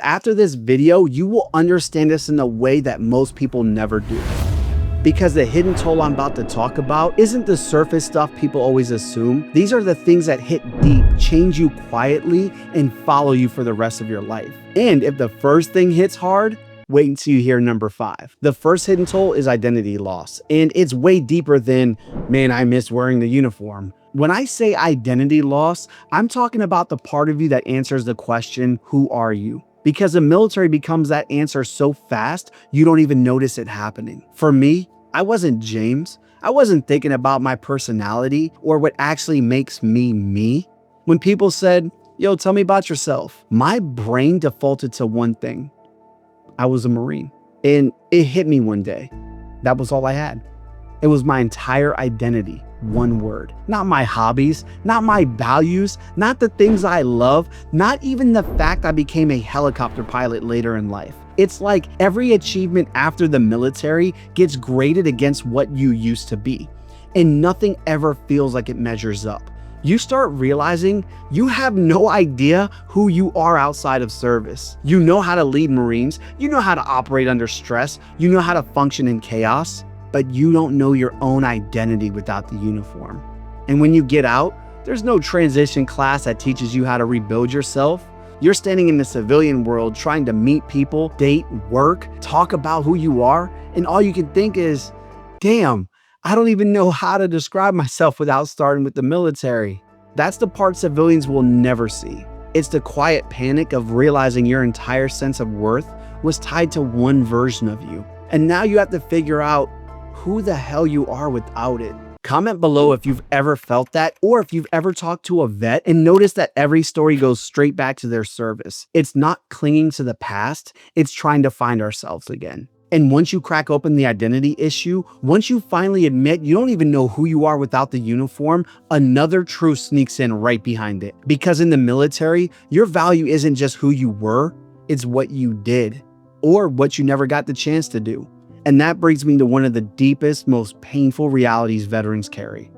After this video, you will understand this in a way that most people never do. Because the hidden toll I'm about to talk about isn't the surface stuff people always assume. These are the things that hit deep, change you quietly, and follow you for the rest of your life. And if the first thing hits hard, wait until you hear number 5. The first hidden toll is identity loss, and it's way deeper than, man, I miss wearing the uniform. When I say identity loss, I'm talking about the part of you that answers the question, who are you? Because the military becomes that answer so fast, you don't even notice it happening. For me, I wasn't James. I wasn't thinking about my personality or what actually makes me me. When people said, yo, tell me about yourself, my brain defaulted to one thing. I was a Marine. And it hit me one day. That was all I had. It was my entire identity. One word. Not my hobbies, not my values, not the things I love, not even the fact I became a helicopter pilot later in life. It's like every achievement after the military gets graded against what you used to be, and nothing ever feels like it measures up. You start realizing you have no idea who you are outside of service. You know how to lead Marines, you know how to operate under stress, you know how to function in chaos, but you don't know your own identity without the uniform. And when you get out, there's no transition class that teaches you how to rebuild yourself. You're standing in the civilian world trying to meet people, date, work, talk about who you are, and all you can think is, damn, I don't even know how to describe myself without starting with the military. That's the part civilians will never see. It's the quiet panic of realizing your entire sense of worth was tied to one version of you. And now you have to figure out who the hell you are without it. Comment below if you've ever felt that, or if you've ever talked to a vet and noticed that every story goes straight back to their service. It's not clinging to the past, it's trying to find ourselves again. And once you crack open the identity issue, once you finally admit you don't even know who you are without the uniform, another truth sneaks in right behind it. Because in the military, your value isn't just who you were, it's what you did, or what you never got the chance to do. And that brings me to one of the deepest, most painful realities veterans carry: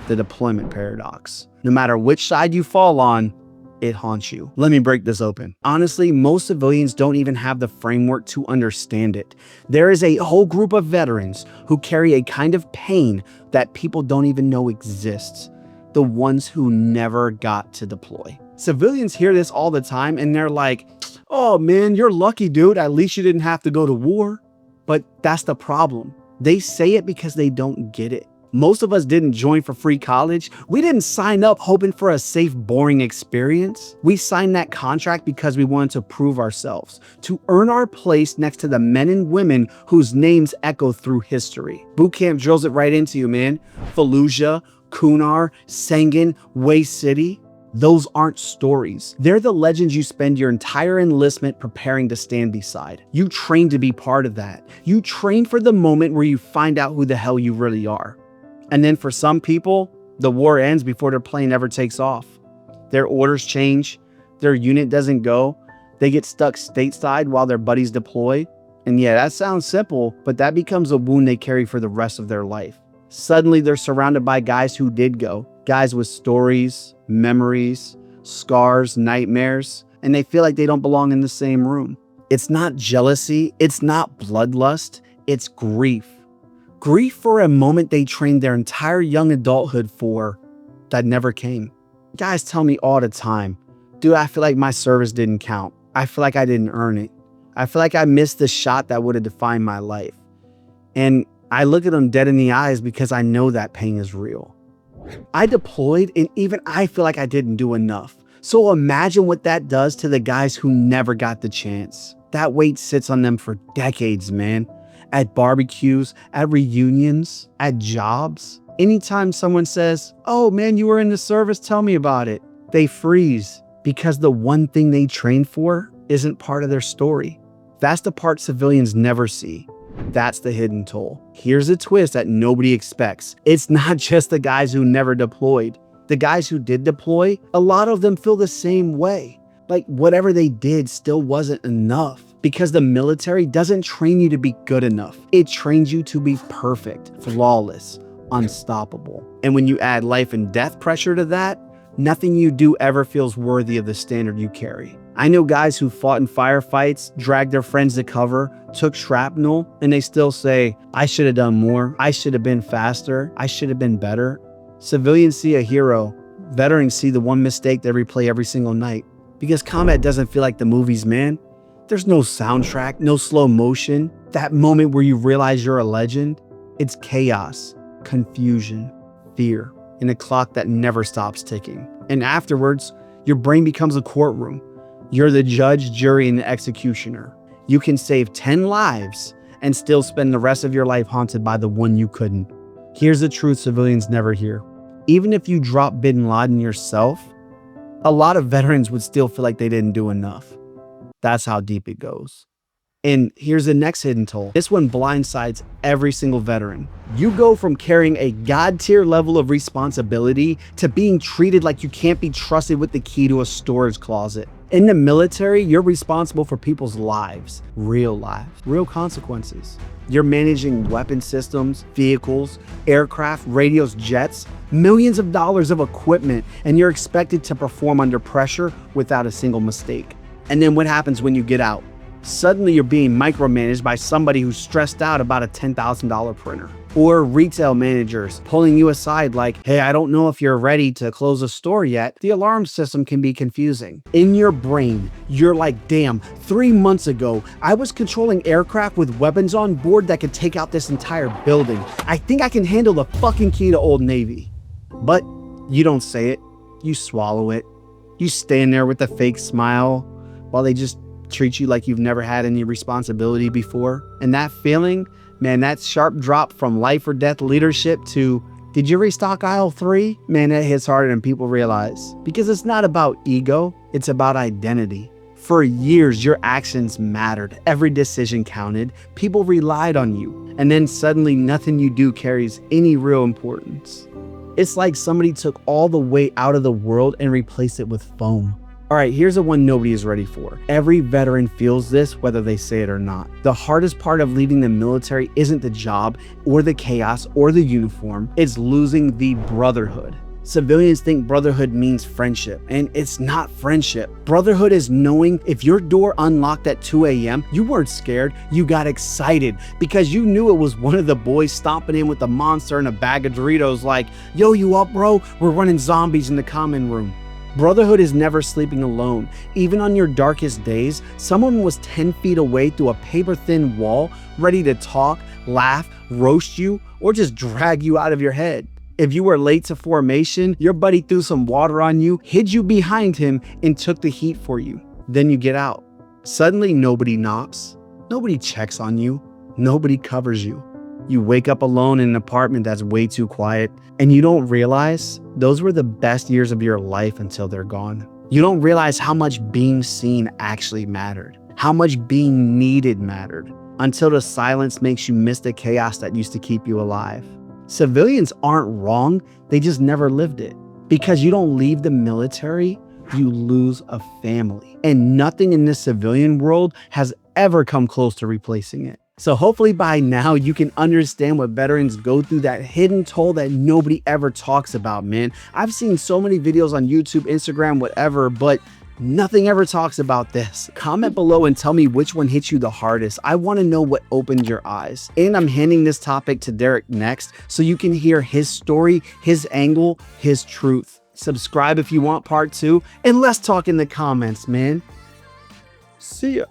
the deployment paradox. No matter which side you fall on, it haunts you. Let me break this open. Honestly, most civilians don't even have the framework to understand it. There is a whole group of veterans who carry a kind of pain that people don't even know exists: the ones who never got to deploy. Civilians hear this all the time and they're like, oh man, you're lucky, dude. At least you didn't have to go to war. But that's the problem. They say it because they don't get it. Most of us didn't join for free college. We didn't sign up hoping for a safe, boring experience. We signed that contract because we wanted to prove ourselves, to earn our place next to the men and women whose names echo through history. Boot camp drills it right into you, man. Fallujah, Kunar, Sangin, Way City. Those aren't stories. They're the legends you spend your entire enlistment preparing to stand beside. You train to be part of that. You train for the moment where you find out who the hell you really are. And then for some people, the war ends before their plane ever takes off. Their orders change, their unit doesn't go, they get stuck stateside while their buddies deploy. And yeah, that sounds simple, but that becomes a wound they carry for the rest of their life. Suddenly they're surrounded by guys who did go, guys with stories, memories, scars, nightmares, and they feel like they don't belong in the same room. It's not jealousy, it's not bloodlust, it's grief. Grief for a moment they trained their entire young adulthood for that never came. Guys tell me all the time, dude, I feel like my service didn't count. I feel like I didn't earn it. I feel like I missed the shot that would have defined my life. And I look at them dead in the eyes because I know that pain is real. I deployed and even I feel like I didn't do enough. So imagine what that does to the guys who never got the chance. That weight sits on them for decades, man. At barbecues, at reunions, at jobs. Anytime someone says, oh man, you were in the service, tell me about it, they freeze because the one thing they trained for isn't part of their story. That's the part civilians never see. That's the hidden toll. Here's a twist that nobody expects. It's not just the guys who never deployed. The guys who did deploy, a lot of them feel the same way. Like whatever they did still wasn't enough, because the military doesn't train you to be good enough. It trains you to be perfect, flawless, unstoppable. And when you add life and death pressure to that, nothing you do ever feels worthy of the standard you carry. I know guys who fought in firefights, dragged their friends to cover, took shrapnel, and they still say, I should have done more. I should have been faster. I should have been better. Civilians see a hero. Veterans see the one mistake they replay every single night. Because combat doesn't feel like the movies, man. There's no soundtrack, no slow motion. That moment where you realize you're a legend, it's chaos, confusion, fear, and a clock that never stops ticking. And afterwards, your brain becomes a courtroom. You're the judge, jury, and the executioner. You can save 10 lives and still spend the rest of your life haunted by the one you couldn't. Here's the truth civilians never hear. Even if you drop Bin Laden yourself, a lot of veterans would still feel like they didn't do enough. That's how deep it goes. And here's the next hidden toll. This one blindsides every single veteran. You go from carrying a God-tier level of responsibility to being treated like you can't be trusted with the key to a storage closet. In the military, you're responsible for people's lives, real consequences. You're managing weapon systems, vehicles, aircraft, radios, jets, millions of dollars of equipment, and you're expected to perform under pressure without a single mistake. And then what happens when you get out? Suddenly you're being micromanaged by somebody who's stressed out about a $10,000 printer. Or retail managers pulling you aside like, hey, I don't know if you're ready to close a store yet. The alarm system can be confusing. In your brain, you're like, damn, 3 months ago, I was controlling aircraft with weapons on board that could take out this entire building. I think I can handle the fucking key to Old Navy. But you don't say it. You swallow it. You stand there with a fake smile while they just treat you like you've never had any responsibility before. And that feeling, man, that sharp drop from life or death leadership to, did you restock aisle 3? Man, that hits harder than people realize. Because it's not about ego, it's about identity. For years, your actions mattered. Every decision counted. People relied on you. And then suddenly nothing you do carries any real importance. It's like somebody took all the weight out of the world and replaced it with foam. All right, here's the one nobody is ready for. Every veteran feels this, whether they say it or not. The hardest part of leaving the military isn't the job or the chaos or the uniform. It's losing the brotherhood. Civilians think brotherhood means friendship, and it's not friendship. Brotherhood is knowing if your door unlocked at 2 a.m., you weren't scared, you got excited because you knew it was one of the boys stomping in with a monster and a bag of Doritos like, yo, you up, bro? We're running zombies in the common room. Brotherhood is never sleeping alone. Even on your darkest days, someone was 10 feet away through a paper-thin wall, ready to talk, laugh, roast you, or just drag you out of your head. If you were late to formation, your buddy threw some water on you, hid you behind him, and took the heat for you. Then you get out. Suddenly, nobody knocks. Nobody checks on you. Nobody covers you. You wake up alone in an apartment that's way too quiet, and you don't realize those were the best years of your life until they're gone. You don't realize how much being seen actually mattered, how much being needed mattered, until the silence makes you miss the chaos that used to keep you alive. Civilians aren't wrong, they just never lived it. Because you don't leave the military, you lose a family. And nothing in this civilian world has ever come close to replacing it. So hopefully by now you can understand what veterans go through, that hidden toll that nobody ever talks about, man. I've seen so many videos on YouTube, Instagram, whatever, but nothing ever talks about this. Comment below and tell me which one hits you the hardest. I want to know what opened your eyes. And I'm handing this topic to Derek next so you can hear his story, his angle, his truth. Subscribe if you want part 2, and let's talk in the comments, man. See ya.